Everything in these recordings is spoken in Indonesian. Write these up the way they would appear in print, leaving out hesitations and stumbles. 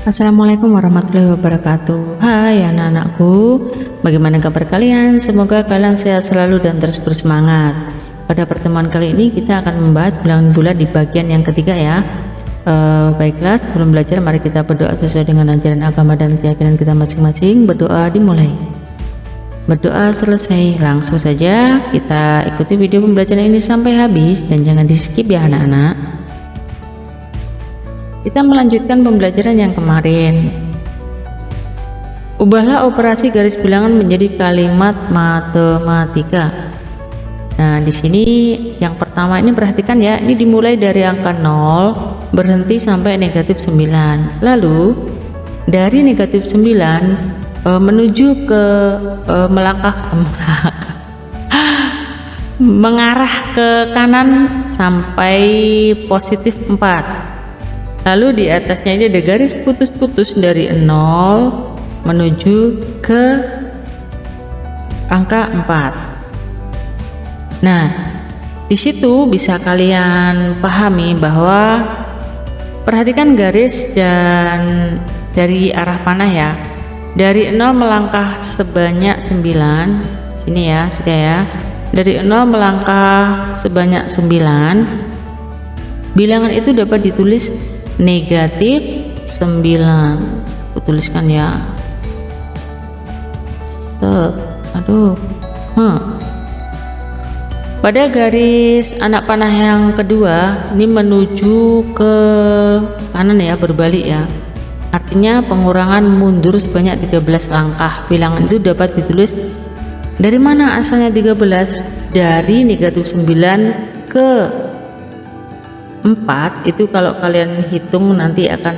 Assalamualaikum warahmatullahi wabarakatuh. Hai anak-anakku, bagaimana kabar kalian? Semoga kalian sehat selalu dan terus bersemangat. Pada pertemuan kali ini kita akan membahas bilangan bulat di bagian yang ketiga ya. Baiklah, sebelum belajar mari kita berdoa sesuai dengan ajaran agama dan keyakinan kita masing-masing. Berdoa dimulai. Berdoa selesai, langsung saja kita ikuti video pembelajaran ini sampai habis dan jangan di skip ya anak-anak. Kita melanjutkan pembelajaran yang kemarin. Ubahlah operasi garis bilangan menjadi kalimat matematika. Nah, di sini yang pertama ini perhatikan ya, ini dimulai dari angka 0 berhenti sampai negatif 9. Lalu dari negatif 9 menuju ke mengarah ke kanan sampai positif 4. Lalu di atasnya ini ada garis putus-putus dari 0 menuju ke angka 4. Nah, di situ bisa kalian pahami bahwa perhatikan garis dan dari arah panah ya. Dari 0 melangkah sebanyak 9. Sini ya, sudah ya. Dari 0 melangkah sebanyak 9. Bilangan itu dapat ditulis negatif 9. Aku tuliskan ya. Pada garis anak panah yang kedua ini menuju ke kanan ya, berbalik ya. Artinya pengurangan mundur sebanyak 13 langkah. Bilangan itu dapat ditulis dari mana asalnya 13? Dari negatif 9 ke 4. Itu kalau kalian hitung nanti akan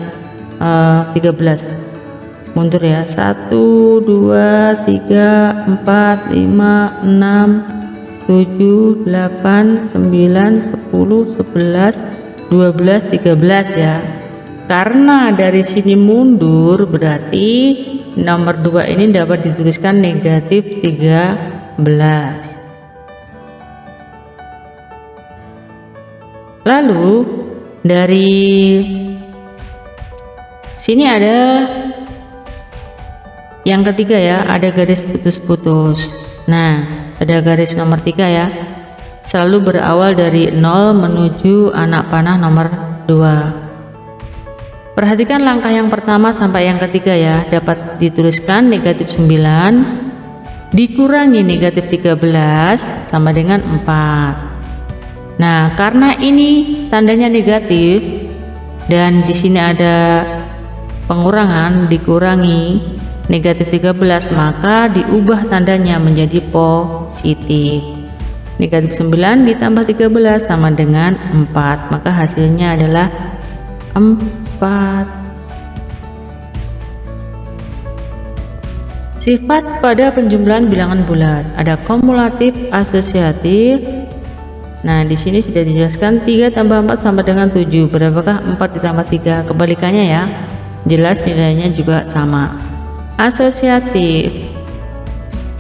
13 mundur ya. 1 2 3 4 5 6 7 8 9 10 11 12 13 ya. Karena dari sini mundur berarti nomor 2 ini dapat dituliskan negatif 13. Lalu dari sini ada yang ketiga ya, ada garis putus-putus. Nah, ada garis nomor 3 ya, selalu berawal dari 0 menuju anak panah nomor 2. Perhatikan langkah yang pertama sampai yang ketiga ya, dapat dituliskan negatif 9 dikurangi negatif 13 sama dengan 4. Nah, karena ini tandanya negatif dan di sini ada pengurangan dikurangi negatif 13, maka diubah tandanya menjadi positif. Negatif 9 ditambah 13 sama dengan 4, maka hasilnya adalah 4. Sifat pada penjumlahan bilangan bulat ada kumulatif, asosiatif. Nah, di sini sudah dijelaskan 3 tambah 4 sama dengan 7. Berapakah 4 ditambah 3? Kebalikannya ya. Jelas nilainya juga sama. Asosiatif.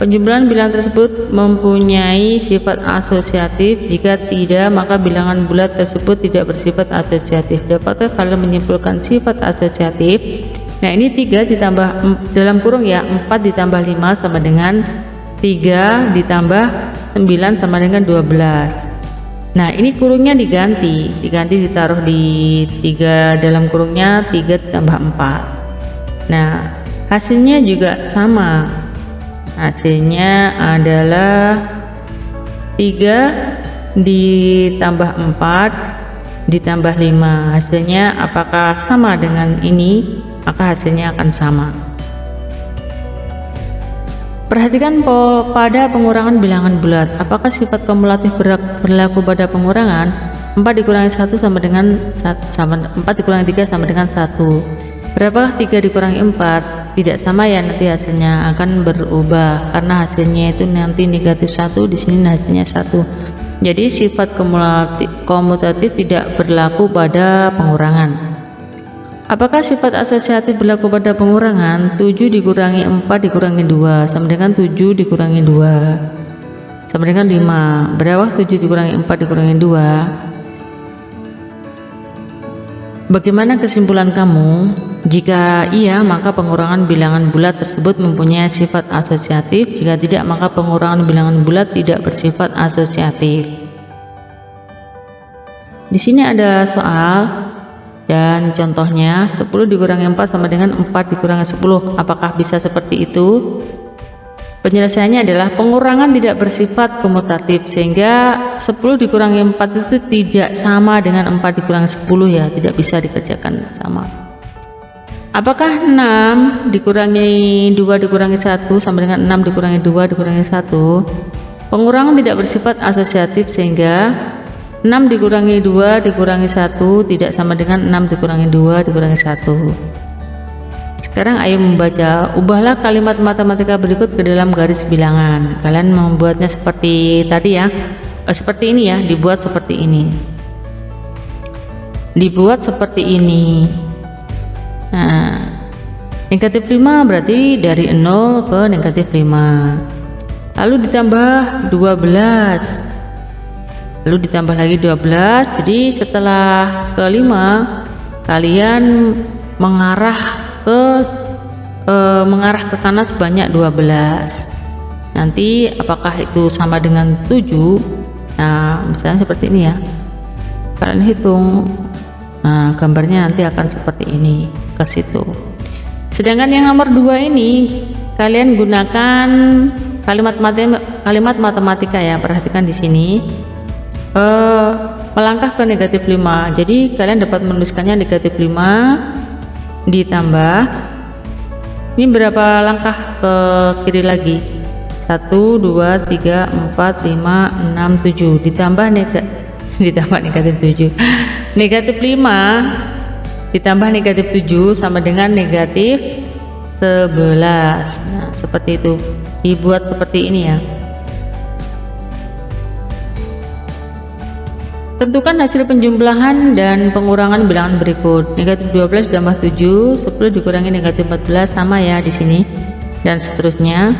Penjumlahan bilangan tersebut mempunyai sifat asosiatif. Jika tidak, maka bilangan bulat tersebut tidak bersifat asosiatif. Dapatkah kalian menyimpulkan sifat asosiatif? Nah, ini 3 ditambah dalam kurung ya, 4 ditambah 5 sama dengan 3 ditambah 9 sama dengan 12. Nah, ini kurungnya diganti ditaruh di 3 dalam kurungnya, 3 ditambah 4. Nah, hasilnya juga sama. Hasilnya adalah 3 ditambah 4 ditambah 5. Hasilnya apakah sama dengan ini? Maka hasilnya akan sama. Perhatikan pada pengurangan bilangan bulat. Apakah sifat kumulatif berlaku pada pengurangan? 4 dikurangi 1 sama dengan 4 dikurangi 3 sama dengan 1. Berapakah 3 dikurangi 4? Tidak sama ya, nanti hasilnya akan berubah karena hasilnya itu nanti negatif 1, di sini hasilnya 1. Jadi sifat komutatif tidak berlaku pada pengurangan. Apakah sifat asosiatif berlaku pada pengurangan? 7 dikurangi 4 dikurangi 2 sama dengan 7 dikurangi 2 sama dengan 5. Berapa 7 dikurangi 4 dikurangi 2? Bagaimana kesimpulan kamu? Jika iya, maka pengurangan bilangan bulat tersebut mempunyai sifat asosiatif. Jika tidak, maka pengurangan bilangan bulat tidak bersifat asosiatif. Di sini ada soal dan contohnya 10 dikurangi 4 sama dengan 4 dikurangi 10. Apakah bisa seperti itu? Penyelesaiannya adalah pengurangan tidak bersifat komutatif, sehingga 10 dikurangi 4 itu tidak sama dengan 4 dikurangi 10 ya, tidak bisa dikerjakan sama. Apakah 6 dikurangi 2 dikurangi 1 sama dengan 6 dikurangi 2 dikurangi 1? Pengurangan tidak bersifat asosiatif, sehingga 6 dikurangi 2 dikurangi 1 tidak sama dengan 6 dikurangi 2 dikurangi 1. Sekarang ayo membaca. Ubahlah kalimat matematika berikut ke dalam garis bilangan. Kalian membuatnya seperti tadi ya. Seperti ini ya, dibuat seperti ini. Dibuat seperti ini. Nah, negatif 5 berarti dari 0 ke negatif 5. Lalu ditambah 12. Lalu ditambah lagi 12. Jadi setelah ke 5, kalian mengarah ke kanan sebanyak 12. Nanti apakah itu sama dengan 7? Nah, misalnya seperti ini ya. Kalian hitung. Nah, gambarnya nanti akan seperti ini ke situ. Sedangkan yang nomor 2 ini kalian gunakan kalimat matematika ya. Perhatikan di sini. Melangkah ke negatif 5. Jadi kalian dapat menuliskannya negatif 5 ditambah, ini berapa langkah ke kiri lagi? 1, 2, 3, 4, 5, 6, 7 ditambah negatif 7. Negatif 5 ditambah negatif 7 sama dengan negatif 11. Nah, seperti itu. Dibuat seperti ini ya. Tentukan hasil penjumlahan dan pengurangan bilangan berikut. Negatif 12 ditambah 7, 10 dikurangi negatif 14 sama ya di sini, dan seterusnya.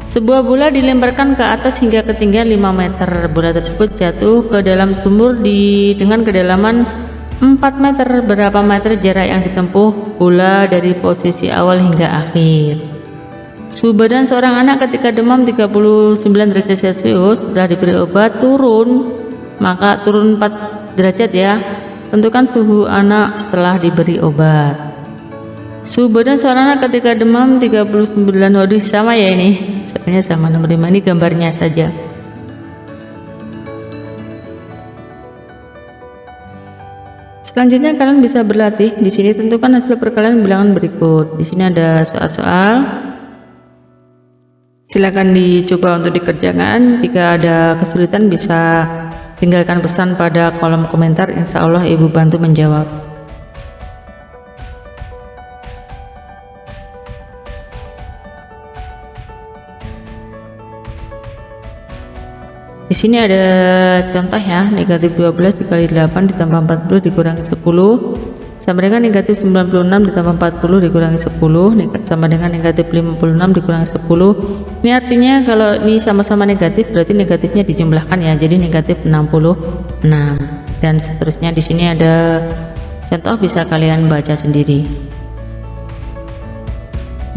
Sebuah bola dilemparkan ke atas hingga ketinggian 5 meter. Bola tersebut jatuh ke dalam sumur dengan kedalaman 4 meter. Berapa meter jarak yang ditempuh bola dari posisi awal hingga akhir? Suhu badan seorang anak ketika demam 39 derajat Celcius setelah diberi obat maka turun 4 derajat ya. Tentukan suhu anak setelah diberi obat. Suhu badan seorang anak ketika demam 39. Waduh, sama ya ini. Sebenarnya sama, nomor 5 ini gambarnya saja. Selanjutnya kalian bisa berlatih. Di sini tentukan hasil perkalian bilangan berikut. Di sini ada soal-soal. Silakan dicoba untuk dikerjakan. Jika ada kesulitan bisa tinggalkan pesan pada kolom komentar, insya Allah Ibu bantu menjawab. Di sini ada contoh ya, negatif 12 dikali 8 ditambah 40 dikurangi 10 sama dengan negatif 96 ditambah 40 dikurangi 10 sama dengan negatif 56 dikurangi 10. Ini artinya kalau ini sama-sama negatif berarti negatifnya dijumlahkan ya, jadi negatif 66 dan seterusnya. Di sini ada contoh, bisa kalian baca sendiri.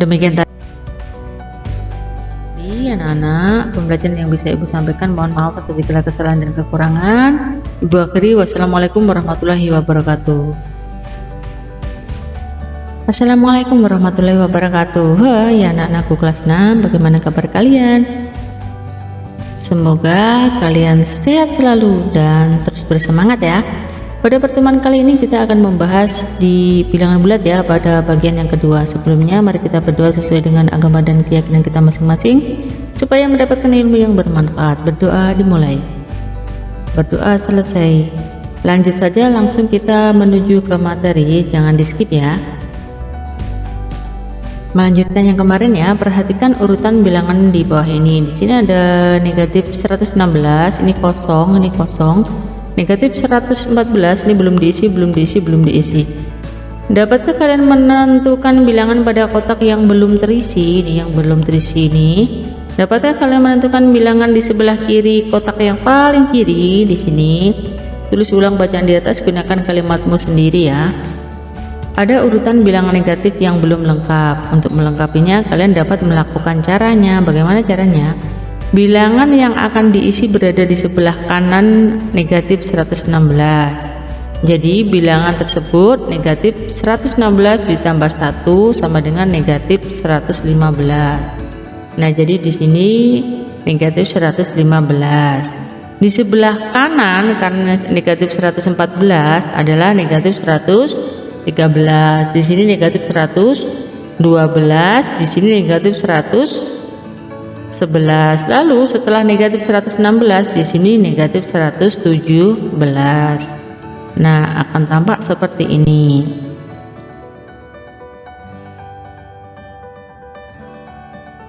Demikian tadi anak-anak pembelajaran yang bisa Ibu sampaikan. Mohon maaf atas segala kesalahan dan kekurangan. Ibu akhiri, wassalamualaikum warahmatullahi wabarakatuh. Assalamualaikum warahmatullahi wabarakatuh. Hai anak-anakku kelas 6, bagaimana kabar kalian? Semoga kalian sehat selalu dan terus bersemangat ya. Pada pertemuan kali ini kita akan membahas di bilangan bulat ya, pada bagian yang kedua. Sebelumnya mari kita berdoa sesuai dengan agama dan keyakinan kita masing-masing supaya mendapatkan ilmu yang bermanfaat. Berdoa dimulai, berdoa selesai. Lanjut saja, langsung kita menuju ke materi, jangan di skip ya. Melanjutkan yang kemarin ya, perhatikan urutan bilangan di bawah ini. Di sini ada negatif 116, ini kosong, ini kosong. Negatif 114, ini belum diisi. Dapatkah kalian menentukan bilangan pada kotak yang belum terisi? Ini yang belum terisi ini. Dapatkah kalian menentukan bilangan di sebelah kiri kotak yang paling kiri di sini? tulis ulang bacaan di atas, gunakan kalimatmu sendiri ya. Ada urutan bilangan negatif yang belum lengkap. Untuk melengkapinya, kalian dapat melakukan caranya. Bagaimana caranya? Bilangan yang akan diisi berada di sebelah kanan negatif 116. Jadi bilangan tersebut negatif 116 ditambah 1 sama dengan negatif 115. Nah, jadi di sini negatif 115. Di sebelah kanan karena negatif 114 adalah negatif 113. Di sini negatif 112, di sini negatif 111. Lalu setelah negatif 116 di sini negatif 117. Nah, akan tampak seperti ini.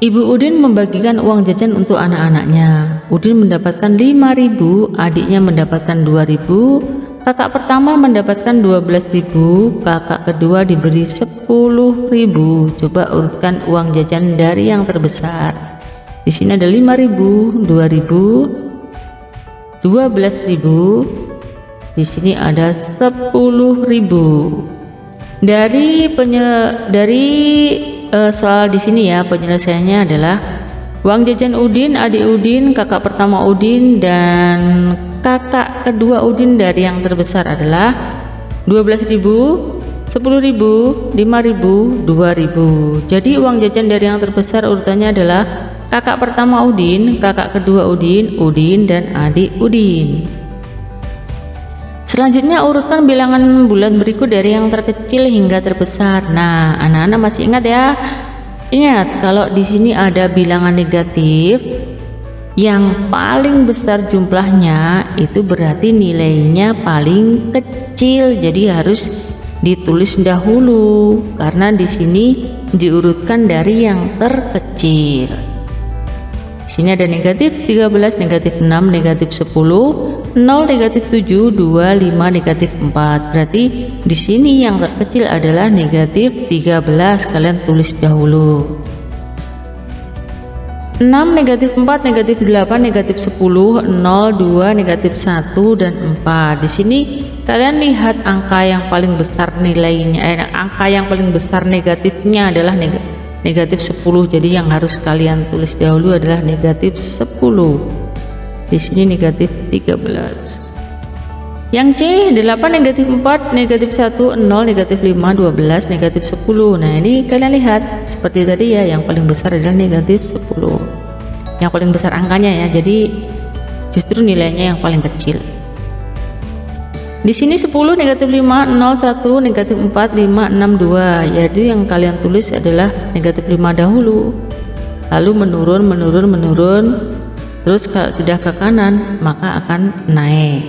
Ibu Udin membagikan uang jajan untuk anak-anaknya. Udin mendapatkan 5.000, adiknya mendapatkan 2.000, kakak pertama mendapatkan 12.000, kakak kedua diberi 10.000. Coba urutkan uang jajan dari yang terbesar. Di sini ada 5.000, 2.000, 12.000. Di sini ada 10.000. Dari soal di sini ya, penyelesaiannya adalah uang jajan Udin, adik Udin, kakak pertama Udin, dan kakak kedua Udin dari yang terbesar adalah 12.000, 10.000, 5.000, 2.000. Jadi uang jajan dari yang terbesar urutannya adalah kakak pertama Udin, kakak kedua Udin, Udin, dan adik Udin. Selanjutnya urutkan bilangan bulat berikut dari yang terkecil hingga terbesar. Nah, anak-anak masih ingat ya? Ingat kalau di sini ada bilangan negatif yang paling besar jumlahnya, itu berarti nilainya paling kecil. Jadi harus ditulis dahulu karena di sini diurutkan dari yang terkecil. Di sini ada negatif 13, negatif 6, negatif 10, 0, negatif 7, 2, 5, negatif 4. Berarti di sini yang terkecil adalah negatif 13. Kalian tulis dahulu. 6, negatif 4, negatif 8, negatif 10, 0, 2, negatif 1, dan 4. Di sini kalian lihat angka yang paling besar nilainya, angka yang paling besar negatifnya adalah negatif 10. Jadi yang harus kalian tulis dahulu adalah negatif 10. Di sini negatif 13. Yang C, 8, negatif 4, negatif 1, 0, negatif 5, 12, negatif 10. Nah, ini kalian lihat seperti tadi ya, yang paling besar adalah negatif 10. Yang paling besar angkanya ya, jadi justru nilainya yang paling kecil. Di sini 10, negatif 5, 0, 1, negatif 4, 5, 6, 2. Jadi yang kalian tulis adalah negatif 5 dahulu. Lalu menurun. Terus kalau sudah ke kanan, maka akan naik.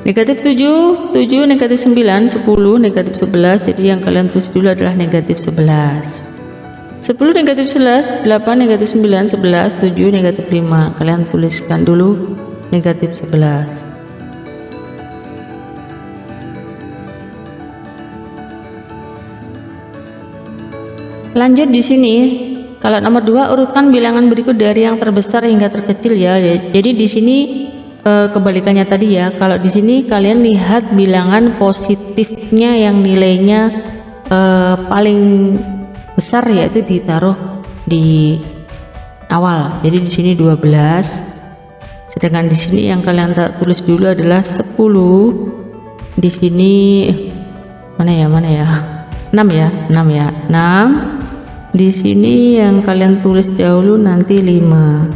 Negatif 7, negatif 9, 10, negatif 11. Jadi yang kalian tulis dulu adalah negatif 11. 10, negatif 11, 8, negatif 9, 11, 7, negatif 5. Kalian tuliskan dulu negatif 11. Lanjut di sini, kalau nomor 2 urutkan bilangan berikut dari yang terbesar hingga terkecil ya. Jadi di sini kebalikannya tadi ya. Kalau di sini kalian lihat bilangan positifnya yang nilainya paling besar, yaitu ditaruh di awal. Jadi di sini 12. Sedangkan di sini yang kalian tulis dulu adalah 10. Di sini mana ya? 6 ya. 6. Di sini yang kalian tulis dahulu nanti 5.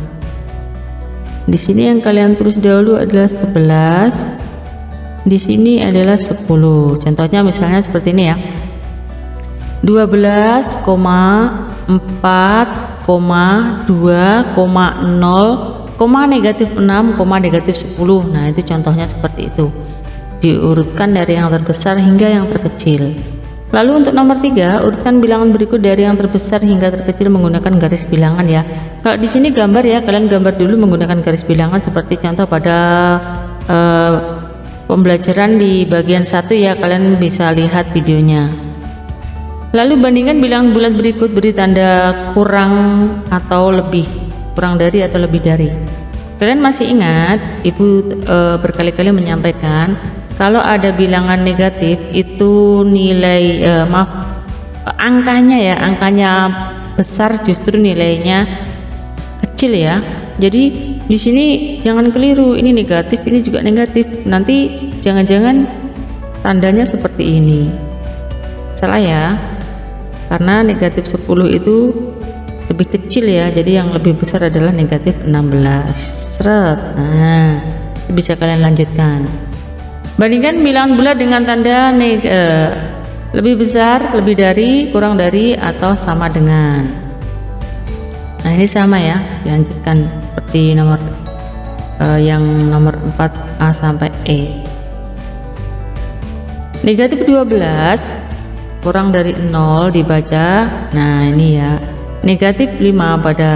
Di sini yang kalian tulis dahulu adalah 11. Di sini adalah 10. Contohnya misalnya seperti ini ya. 12,4,2,0, negatif 6, negatif 10. Nah, itu contohnya seperti itu. Diurutkan dari yang terbesar hingga yang terkecil. Lalu untuk nomor 3, urutkan bilangan berikut dari yang terbesar hingga terkecil menggunakan garis bilangan ya. Kalau di sini gambar ya, kalian gambar dulu menggunakan garis bilangan seperti contoh pada pembelajaran di bagian 1 ya, kalian bisa lihat videonya. Lalu bandingkan bilangan bulat berikut, beri tanda kurang atau lebih, kurang dari atau lebih dari. Kalian masih ingat Ibu berkali-kali menyampaikan kalau ada bilangan negatif itu nilai angkanya besar justru nilainya kecil ya. Jadi di sini jangan keliru, ini negatif, ini juga negatif. Nanti jangan-jangan tandanya seperti ini. Salah ya. Karena negatif 10 itu lebih kecil ya, jadi yang lebih besar adalah negatif 16. Seret. Nah, bisa kalian lanjutkan. Bandingkan bilangan bulat dengan tanda lebih besar, lebih dari, kurang dari, atau sama dengan. Nah, ini sama ya, dilanjutkan seperti nomor yang nomor 4A sampai E. Negatif 12 kurang dari 0 dibaca. Nah, ini ya. Negatif 5 pada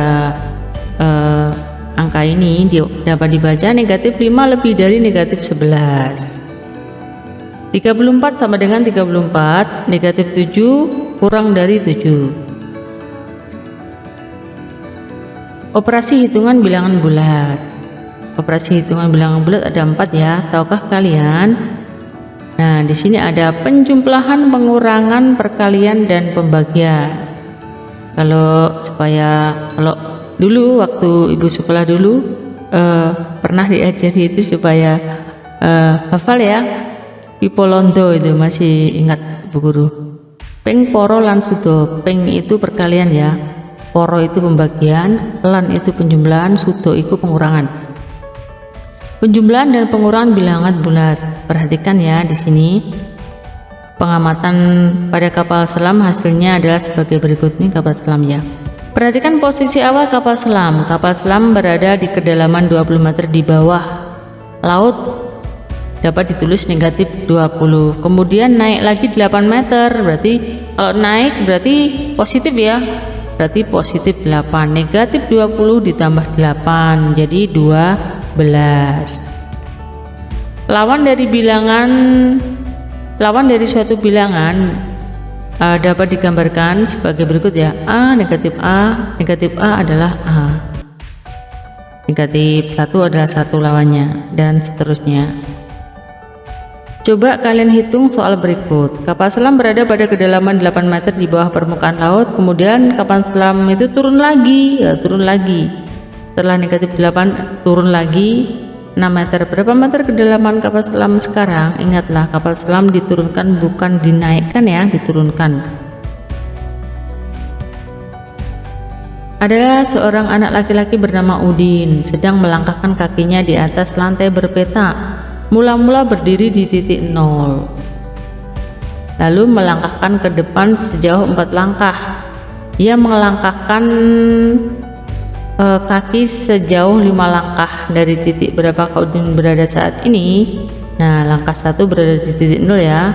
angka ini dapat dibaca negatif 5 lebih dari negatif 11. 34 sama dengan 34, negatif 7 kurang dari 7. Operasi hitungan bilangan bulat. Operasi hitungan bilangan bulat ada 4 ya. Tahukah kalian? Nah, di sini ada penjumlahan, pengurangan, perkalian, dan pembagian. Kalau dulu waktu Ibu sekolah dulu pernah diajari itu supaya hafal ya. Pipolondo itu masih ingat Bu Guru. Peng, poro, lan, sudo. Peng itu perkalian ya. Poro itu pembagian, lan itu penjumlahan, sudo itu pengurangan. Penjumlahan dan pengurangan bilangan bulat. Perhatikan ya di sini. Pengamatan pada kapal selam hasilnya adalah sebagai berikut. Nih kapal selam ya. Perhatikan posisi awal kapal selam. Kapal selam berada di kedalaman 20 meter di bawah laut. Dapat ditulis negatif 20. Kemudian naik lagi 8 meter. Berarti kalau naik berarti positif ya. Berarti positif 8. Negatif 20 ditambah 8 jadi 12. Lawan dari suatu bilangan dapat digambarkan sebagai berikut ya. Negatif A adalah A. Negatif 1 adalah 1 lawannya, dan seterusnya. Coba kalian hitung soal berikut. Kapal selam berada pada kedalaman 8 meter di bawah permukaan laut. Kemudian kapal selam itu turun lagi. Setelah negatif 8 turun lagi 6 meter. Berapa meter kedalaman kapal selam sekarang? Ingatlah, kapal selam diturunkan bukan dinaikkan ya, diturunkan. Ada seorang anak laki-laki bernama Udin sedang melangkahkan kakinya di atas lantai berpeta. Mula-mula berdiri di titik 0. Lalu melangkahkan ke depan sejauh 4 langkah. Ia melangkahkan kaki sejauh 5 langkah dari titik berapa Udin berada saat ini. Nah, langkah 1 berada di titik 0 ya.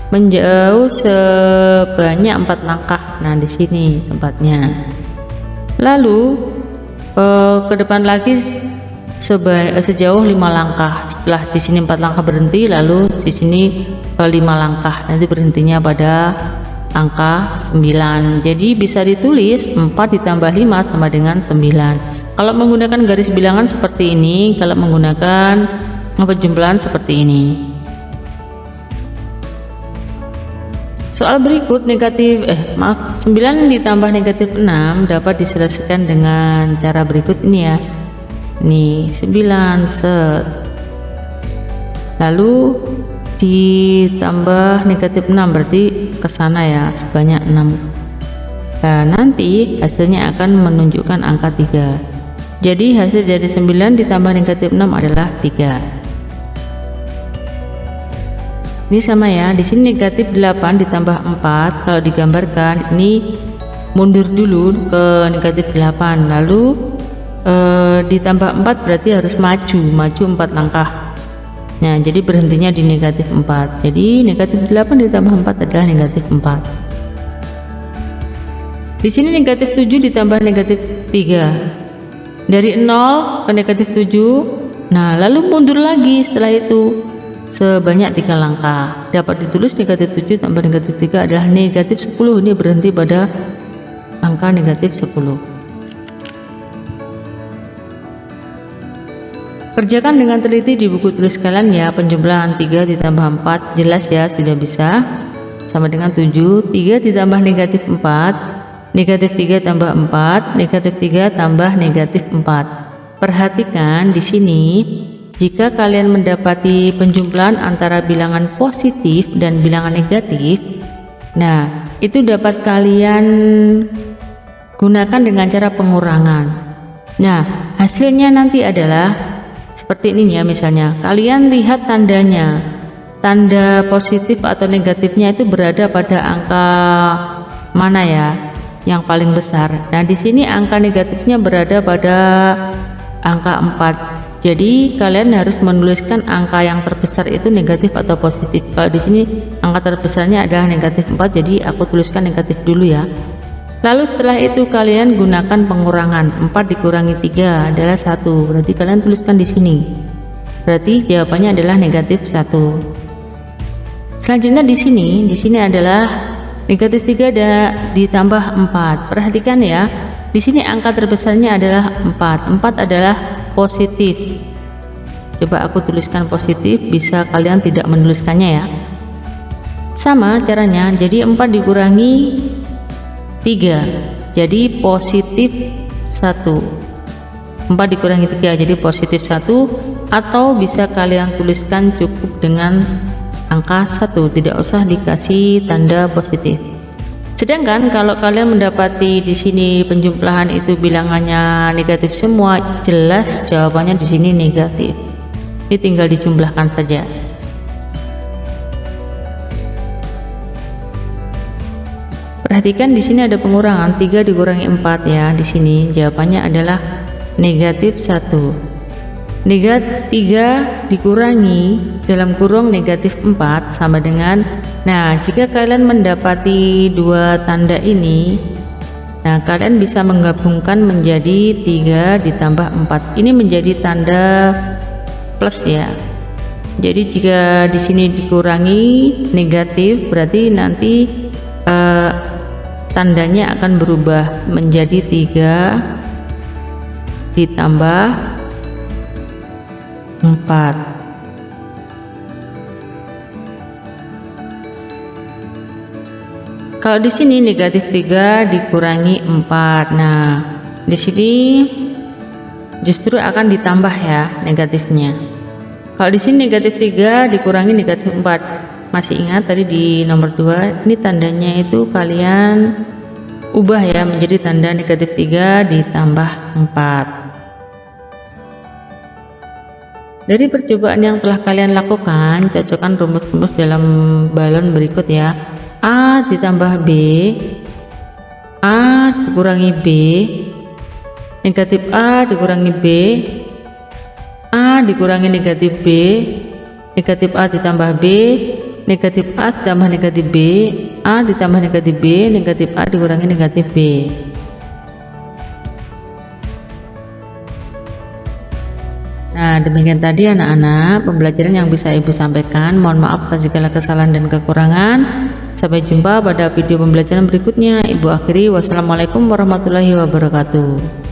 Menjauh sebanyak 4 langkah. Nah, di sini tempatnya. Lalu ke depan lagi sejauh 5 langkah. Setelah di sini 4 langkah berhenti, lalu di sini 5 langkah. Nanti berhentinya pada angka 9. Jadi bisa ditulis 4 ditambah 5 sama dengan 9. Kalau menggunakan garis bilangan seperti ini, kalau menggunakan penjumlahan seperti ini. Soal berikut 9 ditambah negatif 6 dapat diselesaikan dengan cara berikut ini ya. Nih 9 set. Lalu ditambah negatif 6 berarti ke sana ya, sebanyak 6. Nah, nanti hasilnya akan menunjukkan angka 3. Jadi hasil dari 9 ditambah negatif 6 adalah 3. Ini sama ya, di sini negatif 8 ditambah 4. Kalau digambarkan ini mundur dulu ke negatif 8, lalu ditambah 4 berarti harus maju 4 langkah. Nah, jadi berhentinya di negatif 4. Jadi negatif 8 ditambah 4 adalah negatif 4. Di sini negatif 7 ditambah negatif 3. Dari 0 ke negatif 7. Nah, lalu mundur lagi setelah itu sebanyak 3 langkah. Dapat ditulis negatif 7 tambah negatif 3 adalah negatif 10. Ini berhenti pada angka negatif 10. Kerjakan dengan teliti di buku tulis kalian ya. Penjumlahan 3 ditambah 4 jelas ya, sudah bisa. Sama dengan 7. 3 ditambah negatif 4, negatif 3 tambah 4, negatif 3 tambah negatif 4. Perhatikan di sini, jika kalian mendapati penjumlahan antara bilangan positif dan bilangan negatif, nah itu dapat kalian gunakan dengan cara pengurangan. Nah hasilnya nanti adalah seperti ini ya. Misalnya kalian lihat tandanya, tanda positif atau negatifnya itu berada pada angka mana ya, yang paling besar. Nah di sini angka negatifnya berada pada angka 4. Jadi kalian harus menuliskan angka yang terbesar itu negatif atau positif. Kalau di sini angka terbesarnya adalah negatif 4, jadi aku tuliskan negatif dulu ya. Lalu setelah itu kalian gunakan pengurangan. 4 dikurangi 3 adalah 1. Berarti kalian tuliskan di sini. Berarti jawabannya adalah negatif 1. Selanjutnya di sini adalah negatif 3 ditambah 4. Perhatikan ya. Di sini angka terbesarnya adalah 4. 4 adalah positif. Coba aku tuliskan positif, bisa kalian tidak menuliskannya ya. Sama caranya. Jadi 4 dikurangi 3 jadi positif 1. 4 dikurangi 3 jadi positif 1, atau bisa kalian tuliskan cukup dengan angka 1, tidak usah dikasih tanda positif. Sedangkan kalau kalian mendapati di sini penjumlahan itu bilangannya negatif semua, jelas jawabannya di sini negatif. Ini tinggal dijumlahkan saja. Perhatikan di sini ada pengurangan 3 dikurangi 4 ya. Di sini jawabannya adalah negatif 1. Negatif 3 dikurangi dalam kurung negatif 4 sama dengan, nah jika kalian mendapati dua tanda ini, nah kalian bisa menggabungkan menjadi 3 ditambah 4. Ini menjadi tanda plus ya. Jadi jika di sini dikurangi negatif, berarti nanti tandanya akan berubah menjadi 3 ditambah 4. Kalau di sini negatif 3 dikurangi 4. Nah, di sini justru akan ditambah ya negatifnya. Kalau di sini negatif 3 dikurangi negatif 4. Masih ingat tadi di nomor 2, ini tandanya itu kalian ubah ya menjadi tanda negatif 3 ditambah 4. Dari percobaan yang telah kalian lakukan, cocokkan rumus-rumus dalam balon berikut ya. A ditambah B, A dikurangi B, negatif A dikurangi B, A dikurangi negatif B, negatif A ditambah B, negatif A ditambah negatif B, A ditambah negatif B, negatif A dikurangi negatif B. Nah demikian tadi anak-anak pembelajaran yang bisa ibu sampaikan. Mohon maaf atas segala kesalahan dan kekurangan. Sampai jumpa pada video pembelajaran berikutnya. Ibu akhiri, wassalamualaikum warahmatullahi wabarakatuh.